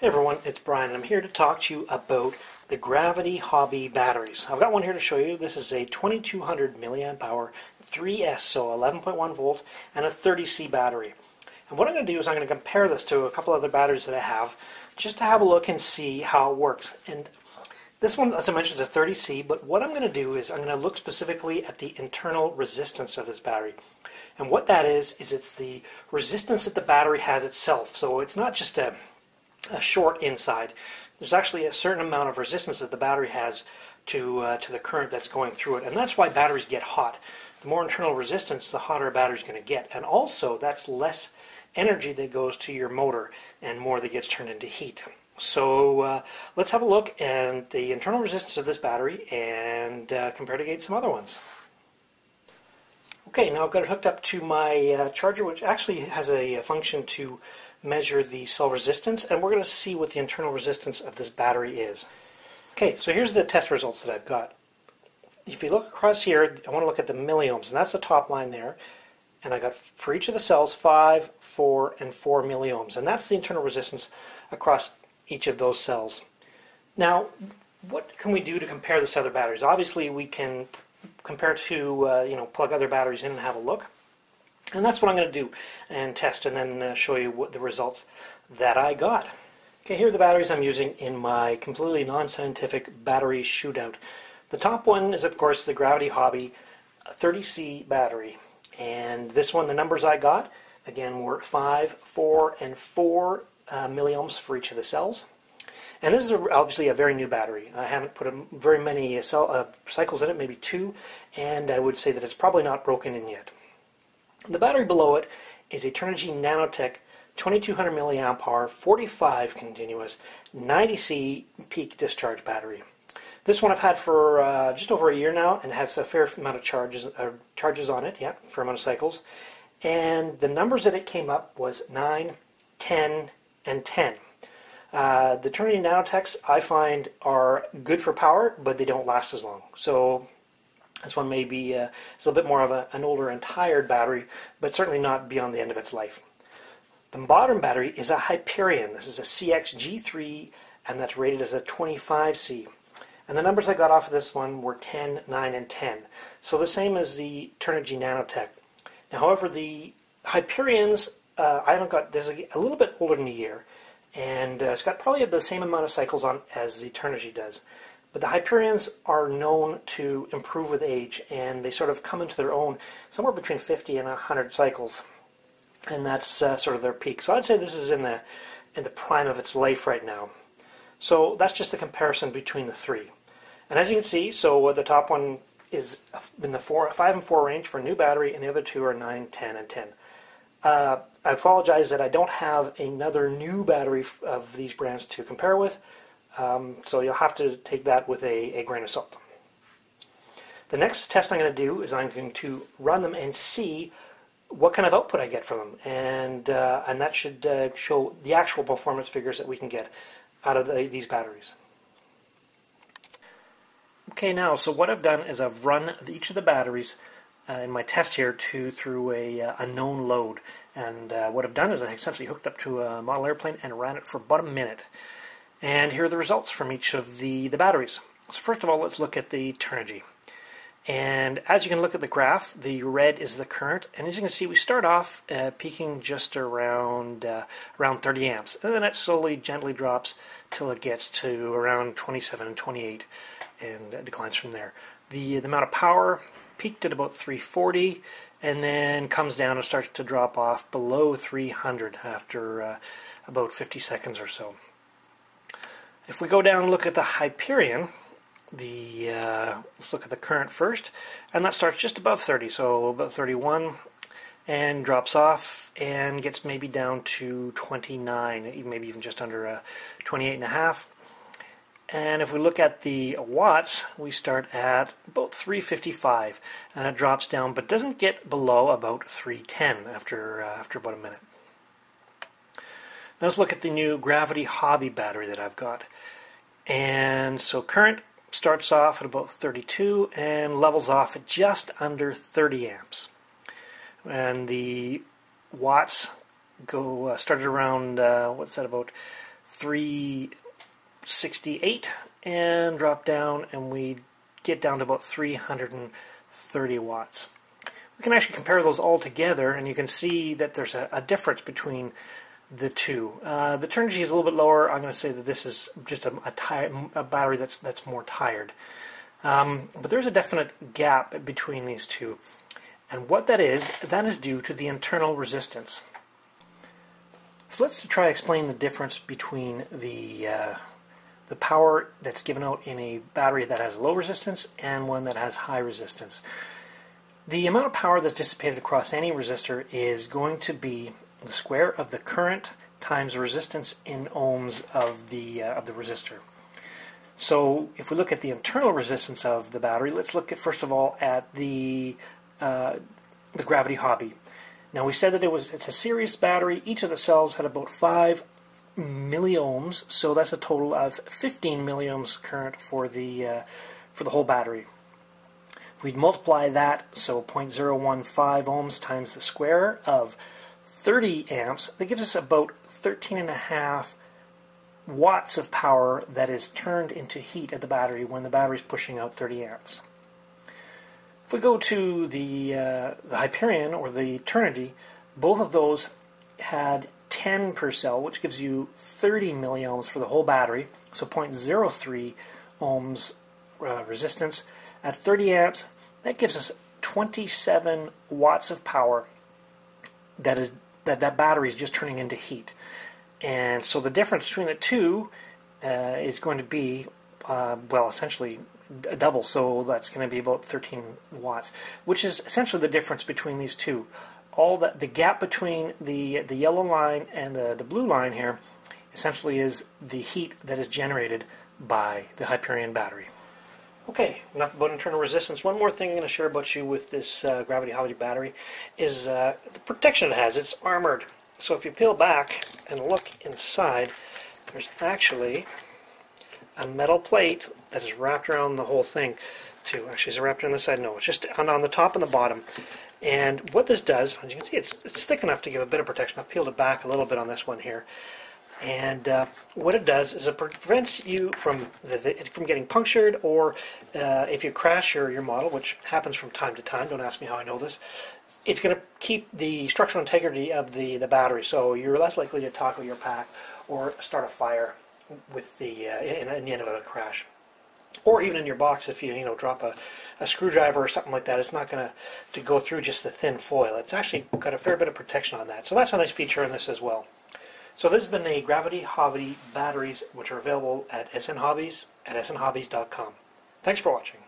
Hey everyone, it's Brian and I'm here to talk to you about the Gravity Hobby batteries. I've got one here to show you. This is a 2200 milliamp hour 3S, so 11.1 volt, and a 30C battery. And what I'm going to do is I'm going to compare this to a couple other batteries that I have just to have a look and see how it works. And this one, as I mentioned, is a 30C, but what I'm going to do is I'm going to look specifically at the internal resistance of this battery. And what that is it's the resistance that the battery has itself. So it's not just a short inside. There's actually a certain amount of resistance that the battery has to the current that's going through it, and that's why batteries get hot. The more internal resistance, the hotter a battery's going to get, and also that's less energy that goes to your motor and more that gets turned into heat. So let's have a look at the internal resistance of this battery and compare it against some other ones. Okay, now I've got it hooked up to my charger, which actually has a function to measure the cell resistance, and we're going to see what the internal resistance of this battery is. Okay, so here's the test results that I've got. If you look across here, I want to look at the milliohms, and that's the top line there. And I got for each of the cells 5, 4, and 4 milliohms, and that's the internal resistance across each of those cells. Now, what can we do to compare this to other batteries? Obviously, we can compare to plug other batteries in and have a look. And that's what I'm going to do and test and then show you what the results that I got. Okay, here are the batteries I'm using in my completely non-scientific battery shootout. The top one is, of course, the Gravity Hobby 30C battery. And this one, the numbers I got, again, were 5, 4, and 4 milliohms for each of the cells. And this is obviously a very new battery. I haven't put very many cycles in it, maybe 2, and I would say that it's probably not broken in yet. The battery below it is a Turnigy Nanotech 2200 milliamp hour 45 continuous 90C peak discharge battery. This one I've had for just over a year now and has a fair amount of charges on it, yeah, fair amount of cycles. And the numbers that it came up was 9, 10, and 10. The Turnigy Nanotechs I find are good for power, but they don't last as long. So this one may be it's a little bit more of an older and tired battery, but certainly not beyond the end of its life. The modern battery is a Hyperion. This is a CXG3, and that's rated as a 25C. And the numbers I got off of this one were 10, 9, and 10. So the same as the Turnigy Nanotech. Now, however, the Hyperions, I haven't got, there's a little bit older than a year, and it's got probably the same amount of cycles on as the Turnigy does. But the Hyperions are known to improve with age, and they sort of come into their own somewhere between 50 and 100 cycles, and that's sort of their peak. So I'd say this is in the prime of its life right now. So that's just the comparison between the three. And as you can see, so the top one is in the 5 and 4 range for a new battery, and the other two are 9, 10, and 10. I apologize that I don't have another new battery of these brands to compare with. So you'll have to take that with a grain of salt. The next test I'm going to do is I'm going to run them and see what kind of output I get from them, and that should show the actual performance figures that we can get out of these batteries. Okay, now, so what I've done is I've run each of the batteries in my test here through a known load, and what I've done is I essentially hooked up to a model airplane and ran it for about a minute. And here are the results from each of the batteries. So first of all, let's look at the Turnigy. And as you can look at the graph, the red is the current. And as you can see, we start off peaking just around 30 amps. And then it slowly, gently drops till it gets to around 27 and 28 and declines from there. The amount of power peaked at about 340 and then comes down and starts to drop off below 300 after about 50 seconds or so. If we go down and look at the Hyperion, let's look at the current first, and that starts just above 30, so about 31, and drops off and gets maybe down to 29, maybe even just under 28.5. And if we look at the watts, we start at about 355, and it drops down, but doesn't get below about 310 after about a minute. Now let's look at the new Gravity Hobby battery that I've got. And so current starts off at about 32 and levels off at just under 30 amps. And the watts started around, what's that, about 368 and drop down, and we get down to about 330 watts. We can actually compare those all together, and you can see that there's a difference between the two. The Turnigy is a little bit lower. I'm going to say that this is just a battery that's more tired. But there's a definite gap between these two. And what that is due to the internal resistance. So let's try to explain the difference between the power that's given out in a battery that has low resistance and one that has high resistance. The amount of power that's dissipated across any resistor is going to be the square of the current times the resistance in ohms of the resistor. So if we look at the internal resistance of the battery, let's look at first of all at the Gravity Hobby. Now we said that it's a series battery. Each of the cells had about 5 milliohms, so that's a total of 15 milliohms current for the whole battery. If we multiply that, so 0.015 ohms times the square of 30 amps, that gives us about 13.5 watts of power that is turned into heat at the battery when the battery is pushing out 30 amps. If we go to the Hyperion or the Turnigy, both of those had 10 per cell, which gives you 30 milliohms for the whole battery, so 0.03 ohms resistance. At 30 amps, that gives us 27 watts of power that battery is just turning into heat. And so the difference between the two is going to be, well, essentially a double, so that's going to be about 13 watts, which is essentially the difference between these two. The gap between the yellow line and the blue line here essentially is the heat that is generated by the Hyperion battery. Okay, enough about internal resistance. One more thing I'm going to share about you with this Gravity Hobby battery is the protection it has. It's armored. So if you peel back and look inside, there's actually a metal plate that is wrapped around the whole thing too. Actually, is it wrapped around the side? No, it's just on the top and the bottom. And what this does, as you can see, it's thick enough to give a bit of protection. I've peeled it back a little bit on this one here. And what it does is it prevents you from getting punctured, or if you crash your model, which happens from time to time, don't ask me how I know this, it's going to keep the structural integrity of the battery, so you're less likely to toggle your pack or start a fire with in the end of a crash. Or even in your box, if you drop a screwdriver or something like that, it's not going to go through just the thin foil. It's actually got a fair bit of protection on that. So that's a nice feature in this as well. So this has been a Gravity Hobby batteries, which are available at SN Hobbies at snhobbies.com. Thanks for watching.